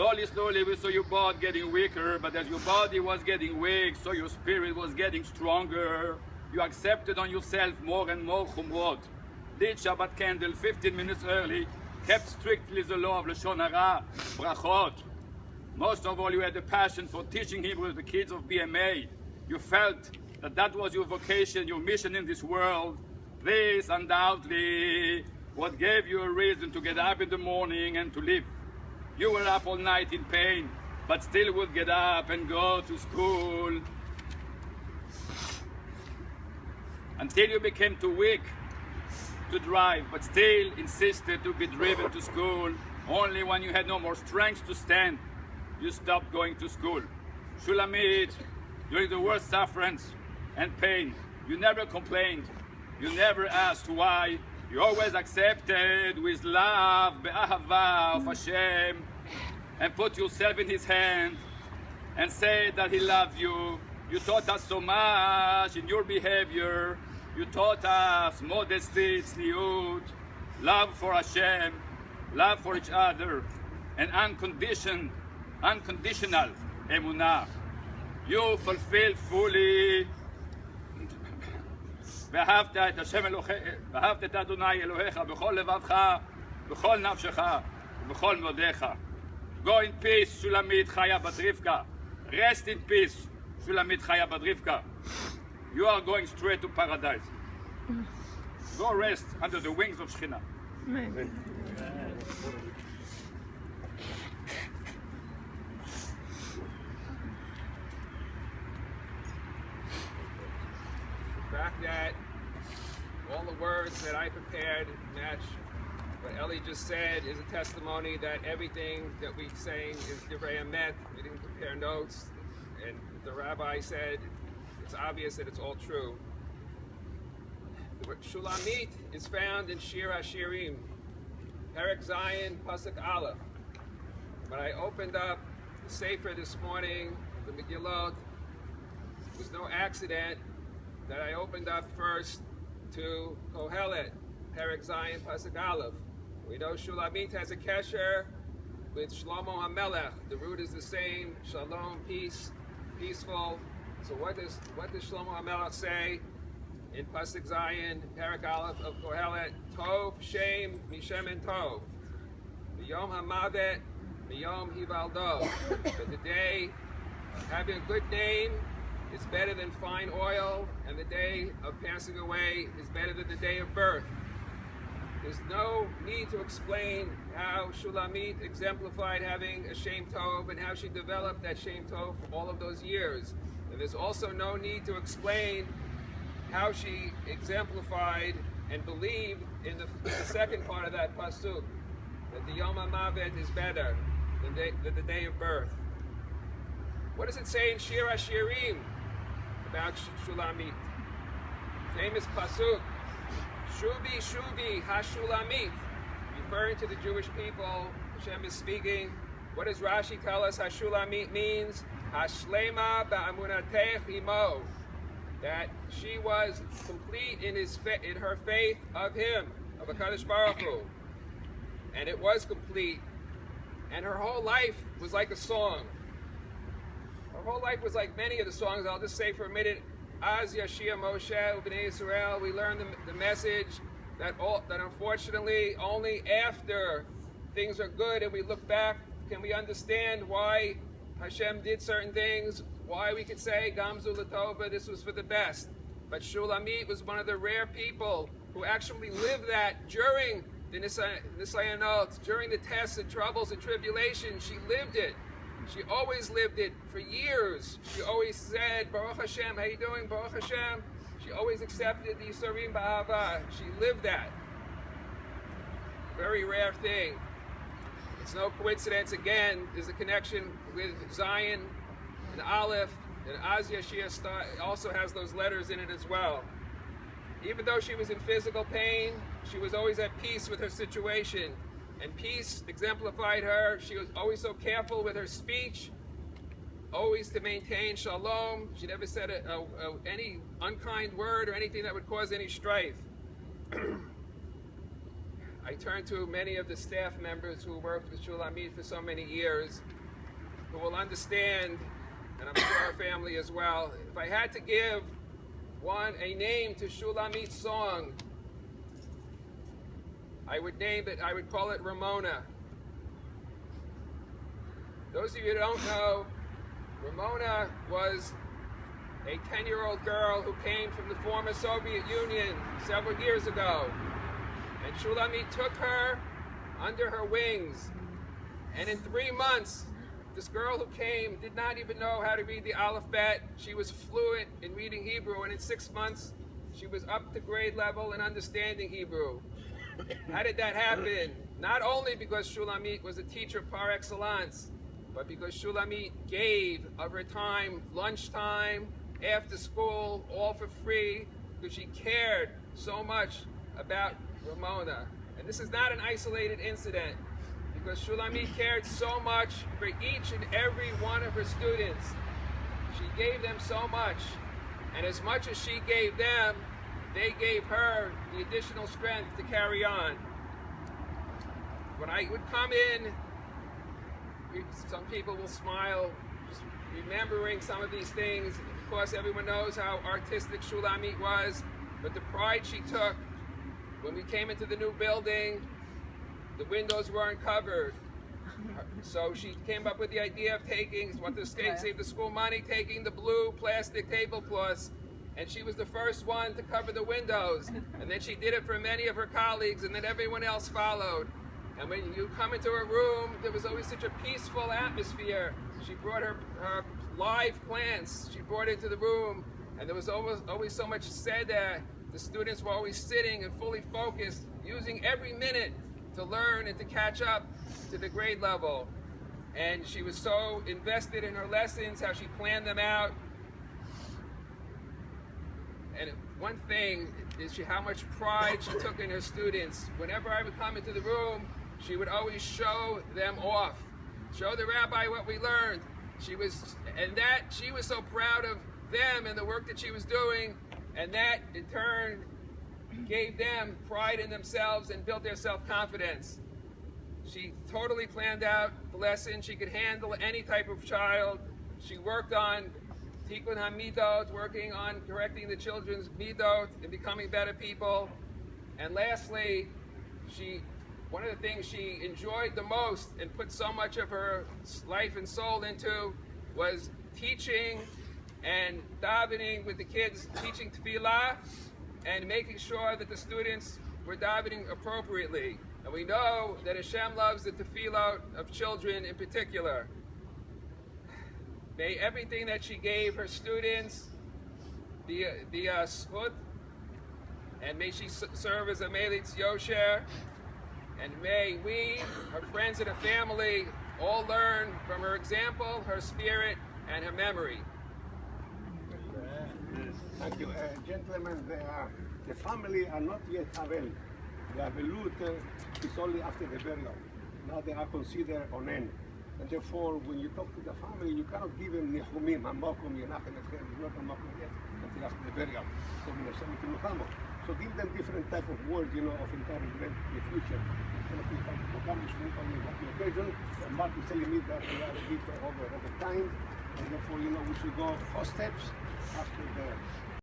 Slowly, slowly, we saw your body getting weaker, but as your body was getting weak, so your spirit was getting stronger. You accepted on yourself more and more chumrot. Lit Shabbat candle 15 minutes early, kept strictly the law of Lashon Hara, brachot. Most of all, you had a passion for teaching Hebrew to the kids of BMA. You felt that that was your vocation, your mission in this world. This, undoubtedly, what gave you a reason to get up in the morning and to live. You were up all night in pain, but still would get up and go to school. Until you became too weak to drive, but still insisted to be driven to school. Only when you had no more strength to stand, you stopped going to school. Shulamit, during the worst sufferance and pain, you never complained. You never asked why. You always accepted with love, be'ahava of Hashem, and put yourself in His hand and said that He loved you. You taught us so much in your behavior. You taught us modesty, tzniut, love for Hashem, love for each other, and unconditional emunah. You fulfilled fully ואהבת את השם אלוהיך, ואהבת את אדוני אלוהיך בכל לבבך, בכל נפשך ובכל מאודיך. Go in peace, Shulamit, Chaya, bat Rivka. Rest in peace, Shulamit, Chaya, bat Rivka. You are going straight to paradise. Go rest under the wings of Shekhinah. Amen. The fact that all the words that I prepared match what Eli just said is a testimony that everything that we're saying is divrei emet. We didn't compare notes, and the rabbi said it's obvious that it's all true. The word Shulamit is found in Shir HaShirim, Perek Zayin, Pasuk Aleph. When I opened up the Sefer this morning, the Megillot, it was no accident that I opened up first to Kohelet, Perek Zayin, Pasuk Aleph. We know Shulamit has a kesher with Shlomo HaMelech. The root is the same, shalom, peace, peaceful. So what does Shlomo HaMelech say in Pasuk Zayin, Perek Aleph of Kohelet? Tov, Shem, Mishem and Tov. Miyom HaMavet, Miyom Hivaldo. But the day of having a good name is better than fine oil, and the day of passing away is better than the day of birth. There's no need to explain how Shulamit exemplified having a Shem Tov and how she developed that Shem Tov for all of those years. And there's also no need to explain how she exemplified and believed in the second part of that pasuk, that the Yom HaMavet is better than the day of birth. What does it say in Shir HaShirim about Shulamit? Famous pasuk, Shubi Shubi HaShulamit, referring to the Jewish people. Hashem is speaking. What does Rashi tell us HaShulamit means? Hashlema ba'amunatech imo, that she was complete in her faith of Him, of HaKadosh Baruch Hu. And it was complete. And her whole life was like a song. Her whole life was like many of the songs. I'll just say for a minute, Az Yashia Moshe Ubnei Yisrael, we learned the message that unfortunately only after things are good and we look back can we understand why Hashem did certain things, why we could say Gamzu Latova, this was for the best. But Shulamit was one of the rare people who actually lived that during the Nisayanot, during the tests and troubles and tribulations. She lived it. She always lived it for years. She always said, Baruch Hashem, how you doing, Baruch Hashem? She always accepted the Yisurim Ba'ava. She lived that. Very rare thing. It's no coincidence, again, there's a connection with Zion and Aleph, and Az Yashia also has those letters in it as well. Even though she was in physical pain, she was always at peace with her situation. And peace exemplified her. She was always so careful with her speech, always to maintain shalom. She never said any unkind word or anything that would cause any strife. I turn to many of the staff members who worked with Shulamit for so many years, who will understand, and I'm sure our family as well. If I had to give a name to Shulamit's song, I would call it Ramona. Those of you who don't know, Ramona was a 10-year-old girl who came from the former Soviet Union several years ago. And Shulamit took her under her wings. And in 3 months, this girl who came did not even know how to read the alphabet. She was fluent in reading Hebrew, and in 6 months, she was up to grade level in understanding Hebrew. How did that happen? Not only because Shulamit was a teacher par excellence, but because Shulamit gave of her time, lunchtime, after school, all for free, because she cared so much about Ramona. And this is not an isolated incident, because Shulamit cared so much for each and every one of her students. She gave them so much, and as much as she gave them, they gave her the additional strength to carry on. When I would come in, some people will smile, just remembering some of these things. Of course, everyone knows how artistic Shulamit was, but the pride she took when we came into the new building, the windows weren't covered. So she came up with the idea of save the school money, taking the blue plastic tablecloths, and she was the first one to cover the windows. And then she did it for many of her colleagues, and then everyone else followed. And when you come into a room, there was always such a peaceful atmosphere. She brought her live plants, she brought into the room, and there was always so much said there. The students were always sitting and fully focused, using every minute to learn and to catch up to the grade level. And she was so invested in her lessons, how she planned them out. And one thing is how much pride she took in her students. Whenever I would come into the room, she would always show them off, show the rabbi what we learned. She was so proud of them and the work that she was doing, and that in turn gave them pride in themselves and built their self-confidence. She totally planned out the lesson. She could handle any type of child. She worked on Tikkun HaMidot, working on correcting the children's midot and becoming better people. And lastly, one of the things she enjoyed the most and put so much of her life and soul into was teaching and davening with the kids, teaching tefillah and making sure that the students were davening appropriately. And we know that Hashem loves the tefillah of children in particular. May everything that she gave her students be a zchut, and may she serve as a melitz yosher, and may we, her friends and her family, all learn from her example, her spirit, and her memory. Thank you. Gentlemen, the family are not yet Havel. The Avelut is only after the burial. Now they are considered onen. And therefore, when you talk to the family, you cannot give them Nechumim, Hamokum, Yenachem, Etchem. It's not Hamokum yet until after the burial. So give them different type of words, of encouragement in the future. The occasion, Mark is telling me that we are a bit over time, and therefore, we should go 4 steps after the